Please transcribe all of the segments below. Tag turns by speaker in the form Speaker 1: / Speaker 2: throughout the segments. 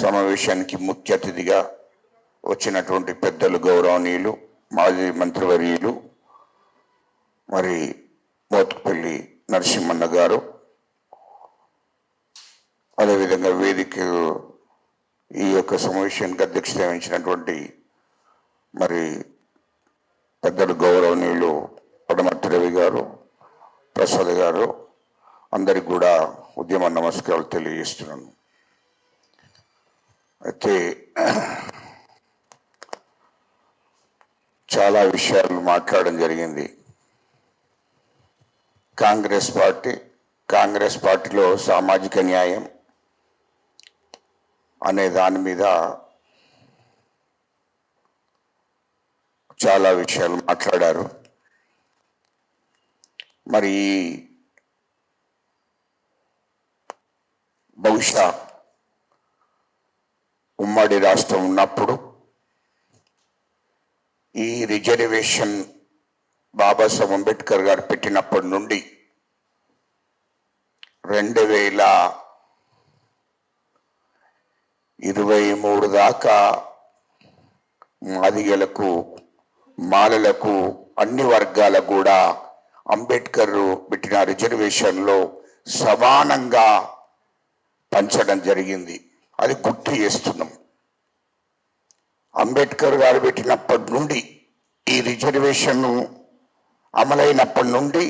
Speaker 1: సమావేశానికి ముఖ్య అతిథిగా వచ్చినటువంటి పెద్దలు గౌరవనీయులు మాజీ మంత్రివర్యులు మరి మోత్కుపల్లి నరసింహన్న గారు, అదేవిధంగా వేదిక ఈ యొక్క సమావేశానికి అధ్యక్షత వహించినటువంటి మరి పెద్దలు గౌరవనీయులు పడమర్తి రవి గారు, ప్రసాద్ గారు, అందరికి కూడా ఉద్యమ నమస్కారాలు తెలియజేస్తున్నాను. అయితే చాలా విషయాలు మాట్లాడడం జరిగింది. కాంగ్రెస్ పార్టీలో సామాజిక న్యాయం అనే దాని మీద చాలా విషయాలు మాట్లాడారు. మరి బహుశా ఉమ్మడి రాష్ట్రం ఉన్నప్పుడు ఈ రిజర్వేషన్ బాబాసాహెబ్ అంబేద్కర్ గారు పెట్టినప్పటి నుండి 2023 దాకా మాదిగలకు, మాలలకు, అన్ని వర్గాలకు కూడా అంబేద్కర్ పెట్టిన రిజర్వేషన్లో సమానంగా పంచడం జరిగింది. అది గుర్తు చేస్తున్నాం. అంబేద్కర్ గారు పెట్టినప్పటి నుండి ఈ రిజర్వేషన్ అమలైనప్పటి నుండి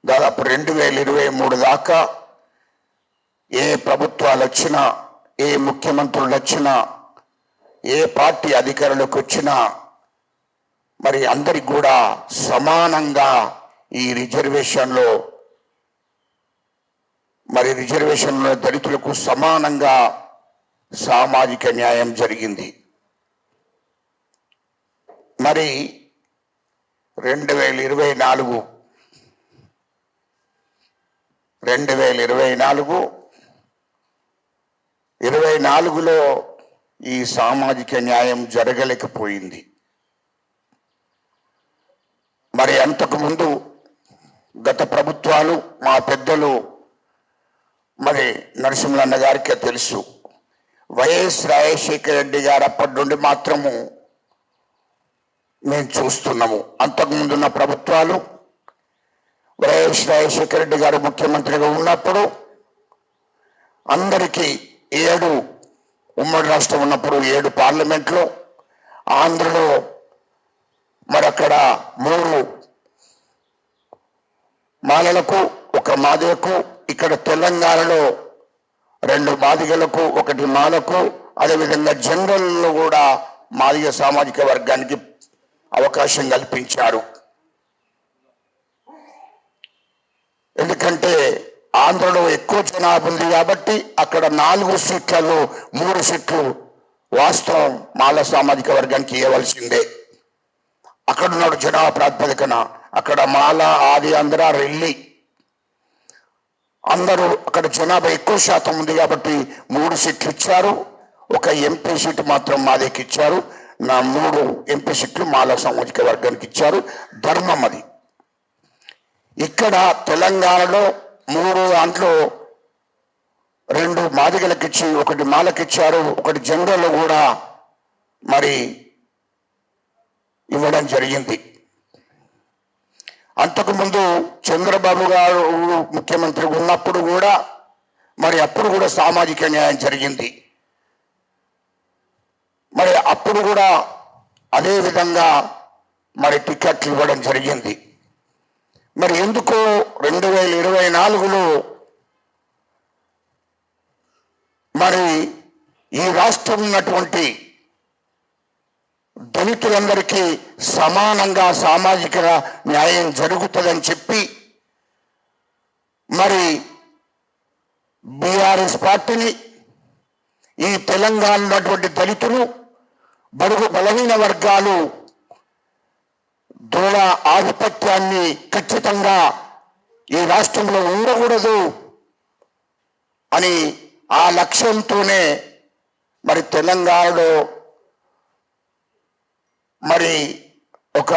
Speaker 1: దాదాపు 2023 దాకా ఏ ప్రభుత్వాలు వచ్చినా, ఏ ముఖ్యమంత్రులు వచ్చినా, ఏ పార్టీ అధికారులకు వచ్చినా మరి అందరికి కూడా సమానంగా ఈ రిజర్వేషన్లో దళితులకు సమానంగా సామాజిక న్యాయం జరిగింది. మరి 2024లో ఈ సామాజిక న్యాయం జరగలేకపోయింది. మరి అంతకుముందు గత ప్రభుత్వాలు, మా పెద్దలు మరి నరసింహన్న గారికి తెలుసు, వైఎస్ రాజశేఖర రెడ్డి గారు అప్పటి నుండి మాత్రము మేము చూస్తున్నాము. అంతకుముందున్న ప్రభుత్వాలు వైఎస్ రాజశేఖర రెడ్డి గారు ముఖ్యమంత్రిగా ఉన్నప్పుడు అందరికీ 7 ఉమ్మడి రాష్ట్రం ఉన్నప్పుడు 7 పార్లమెంట్లో, ఆంధ్రలో మరి అక్కడ 3 మాలలకు, 1 మాదిగకు, ఇక్కడ తెలంగాణలో 2 మాదిగలకు, 1 మాలకు, అదేవిధంగా జనరల్లో కూడా మాదిగ సామాజిక వర్గానికి అవకాశం కల్పించారు. ఎందుకంటే ఆంధ్రలో ఎక్కువ జనాభా ఉంది కాబట్టి అక్కడ 4 సీట్లలో 3 సీట్లు వాస్తవం మాల సామాజిక వర్గానికి ఇవ్వవలసిందే. అక్కడున్న జనాభా ప్రాతిపదికన అక్కడ మాల, ఆది, ఆంధ్ర, రెల్లి అందరూ అక్కడ జనాభా ఎక్కువ శాతం ఉంది కాబట్టి 3 సీట్లు ఇచ్చారు. 1 ఎంపీ సీటు మాత్రం మాదేకి ఇచ్చారు. 3 ఎంపీ సీట్లు మాల సామాజిక వర్గానికి ఇచ్చారు. ధర్మం అది. ఇక్కడ తెలంగాణలో 3 దాంట్లో 2 మాదిగలకు ఇచ్చి 1 మాలకు ఇచ్చారు. 1 జనరల్ కూడా మరి ఇవ్వడం జరిగింది. అంతకుముందు చంద్రబాబు గారు ముఖ్యమంత్రి ఉన్నప్పుడు కూడా మరి అప్పుడు కూడా సామాజిక న్యాయం జరిగింది. మరి అప్పుడు కూడా అదే విధంగా మరి టికెట్లు ఇవ్వడం జరిగింది. మరి ఎందుకో 2024లో మరి ఈ రాష్ట్రం ఉన్నటువంటి దళితులందరికీ సమానంగా సామాజిక న్యాయం జరుగుతుందని చెప్పి మరి బీఆర్ఎస్ పార్టీని, ఈ తెలంగాణ ఉన్నటువంటి దళితులు, బడుగు బలహీన వర్గాలు దొర ఆధిపత్యాన్ని ఖచ్చితంగా ఈ రాష్ట్రంలో ఉండకూడదు అని ఆ లక్ష్యంతోనే మరి తెలంగాణలో మరి ఒక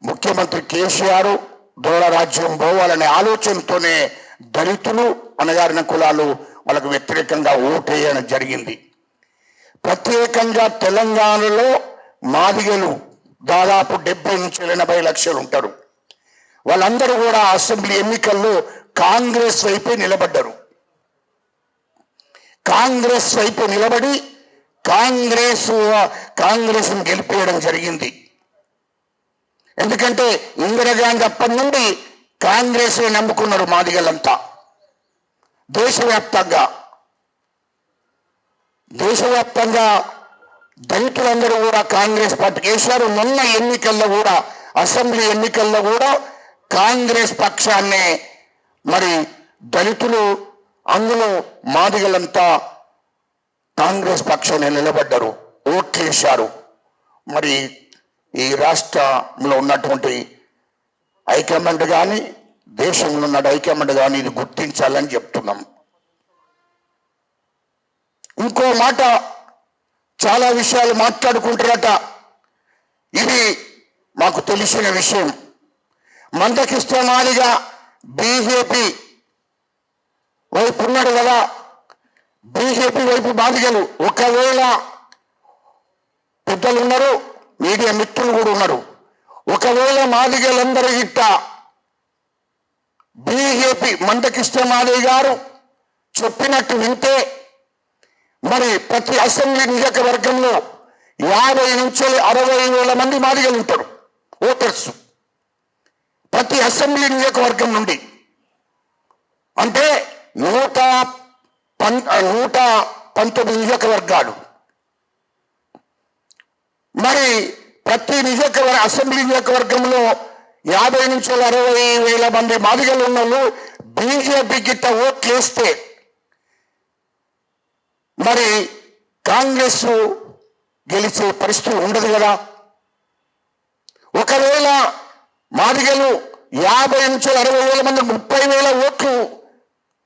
Speaker 1: ముఖ్యమంత్రి కేసీఆర్ దొర రాజ్యం పోవాలనే ఆలోచనతోనే దళితులు, అణగారిన కులాలు వాళ్ళకు వ్యతిరేకంగా ఓటేయడం జరిగింది. ప్రత్యేకంగా తెలంగాణలో మాదిగలు దాదాపు 70 నుంచి 80 లక్షలు ఉంటారు. వాళ్ళందరూ కూడా అసెంబ్లీ ఎన్నికల్లో కాంగ్రెస్ వైపే నిలబడ్డారు. కాంగ్రెస్ వైపు నిలబడి కాంగ్రెస్ గెలిపేయడం జరిగింది. ఎందుకంటే ఇందిరాగాంధీ అప్పటి నుండి కాంగ్రెస్ నమ్ముకున్నారు మాదిగలంతా. దేశవ్యాప్తంగా దళితులందరూ కూడా కాంగ్రెస్ పార్టీకి వేశారు. మొన్న ఎన్నికల్లో కూడా, అసెంబ్లీ ఎన్నికల్లో కూడా కాంగ్రెస్ పక్షాన్నే మరి దళితులు, అందులో మాదిగలంతా కాంగ్రెస్ పక్షాన్ని నిలబడ్డారు, ఓట్లేశారు. మరి ఈ రాష్ట్రంలో ఉన్నటువంటి హైకమాండ్ కానీ, దేశంలో ఉన్న హైకమాండ్ కానీ ఇది గుర్తించాలని చెప్తున్నాం. ఇంకో మాట, చాలా విషయాలు మాట్లాడుకుంటారట. ఇది మాకు తెలిసిన విషయం. మందకృష్ణ మాదిగ బీజేపీ వైపు ఉన్నాడు కదా, బీజేపీ వైపు మాదిగలు ఒకవేళ పెద్దలు ఉన్నారు, మీడియా మిత్రులు కూడా ఉన్నారు. ఒకవేళ మాదిగలందరూ ఇట్ట బీజేపీ మందకృష్ణ మాదిగ గారు చెప్పినట్టు వింటే మరి ప్రతి అసెంబ్లీ నియోజకవర్గంలో 50 నుంచి 60,000 మంది మాదిగలు ఉంటారు, ఓటర్స్. ప్రతి అసెంబ్లీ నియోజకవర్గం నుండి అంటే 119 నియోజకవర్గాలు. మరి ప్రతి అసెంబ్లీ నియోజకవర్గంలో 50 నుంచి 60,000 మంది మాదిగలు ఉన్న వాళ్ళు బీజేపీ గిట్ట ఓట్లేస్తే మరి కాంగ్రెస్ గెలిచే పరిస్థితి ఉండదు కదా. ఒకవేళ మాదిగలు 50 నుంచి 60,000 మంది 30,000 ఓట్లు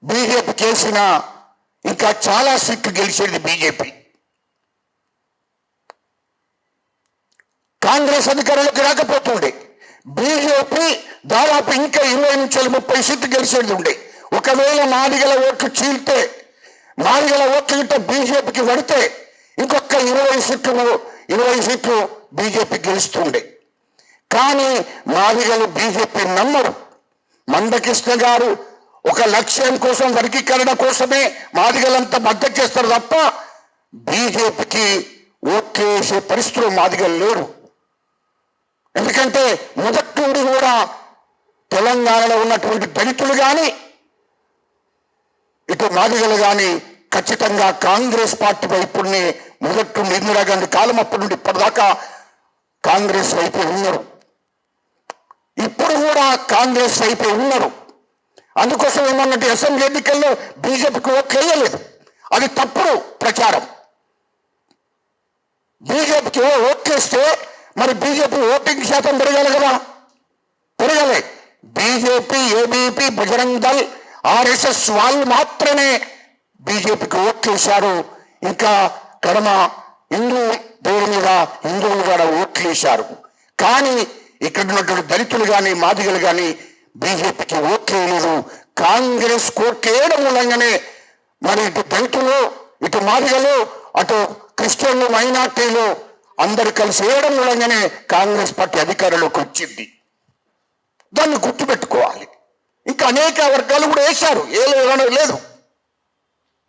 Speaker 1: బీజేపీకి వేసిన ఇంకా చాలా సీట్లు గెలిచేది బీజేపీ. కాంగ్రెస్ అధికారంలోకి రాకపోతుండే బీజేపీ దాదాపు ఇంకా 20 నుంచి 30 సీట్లు గెలిచేది ఉండే. ఒకవేళ మాదిగల ఓట్లు చీల్తే, మాదిగల ఓట్లు గిట్ట బీజేపీకి పడితే ఇంకొక 20 సీట్లు బీజేపీ గెలుస్తుండే. కానీ మాదిగలు బీజేపీ నమ్మరు. మందకృష్ణ గారు ఒక లక్ష్యం కోసం, వర్గీకరణ కోసమే మాదిగలంతా మద్దతు చేస్తారు తప్ప బీజేపీకి ఓట్లేసే పరిస్థితులు మాదిగలు లేరు. ఎందుకంటే మొదటి నుండి కూడా తెలంగాణలో ఉన్నటువంటి దళితులు కానీ, ఇటు మాదిగలు కానీ ఖచ్చితంగా కాంగ్రెస్ పార్టీ వైపునే మొదటి నుండి, ఇందిరాగాంధీ కాలం అప్పటి నుండి ఇప్పటిదాకా కాంగ్రెస్ వైపే ఉన్నారు. ఇప్పుడు కూడా కాంగ్రెస్ వైపే ఉన్నారు. అందుకోసం ఏమన్నట్టు అసెంబ్లీ ఎన్నికల్లో బీజేపీకి ఓట్లు వేయలేదు. అది తప్పుడు ప్రచారం. బీజేపీకి ఓట్లేస్తే మరి బీజేపీ ఓటింగ్ శాతం పెరగాలి కదా, పెరగాలి. BJP, ABP, Bajrang Dal, RSS వాళ్ళు మాత్రమే బీజేపీకి ఓట్లేశారు. ఇంకా కడమ హిందూ దేవుడి మీద హిందువులు కూడా ఓట్లేశారు. కానీ ఇక్కడ ఉన్నటువంటి దళితులు కానీ, మాదిగలు కానీ బీజేపీకి ఓట్లేయలేదు. కాంగ్రెస్ ఓట్లేయడం మూలంగానే మరి ఇటు దళితులు, ఇటు మాదిగలు, అటు క్రిస్టియన్లు, మైనార్టీలు అందరు కలిసి వేయడం మూలంగానే కాంగ్రెస్ పార్టీ అధికారంలోకి వచ్చింది. దాన్ని గుర్తుపెట్టుకోవాలి. ఇంకా అనేక వర్గాలు కూడా వేశారు, లేదు.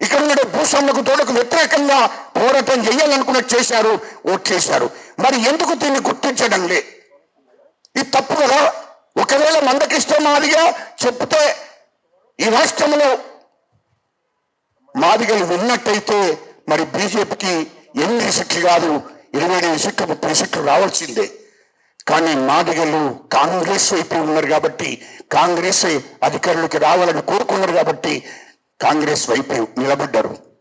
Speaker 1: ఇక్కడ ఉన్న భూస్వాములకు తోడకు వ్యతిరేకంగా పోరాటం చేయాలనుకున్నట్టు చేశారు, ఓట్లేశారు. మరి ఎందుకు దీన్ని గుర్తించడం లే? ఇది తప్పు కదా. ఒకవేళ మందకృష్ణ మాదిగా చెప్తే ఈ రాష్ట్రంలో మాదిగలు విన్నట్టయితే మరి బీజేపీకి 8 సీట్లు కాదు 29 సీట్లు, 30 సీట్లు రావాల్సిందే. కానీ మాదిగలు కాంగ్రెస్ వైపు ఉన్నారు కాబట్టి, కాంగ్రెస్ అధికారులకి రావాలని కోరుకున్నారు కాబట్టి కాంగ్రెస్ వైపు నిలబడ్డారు.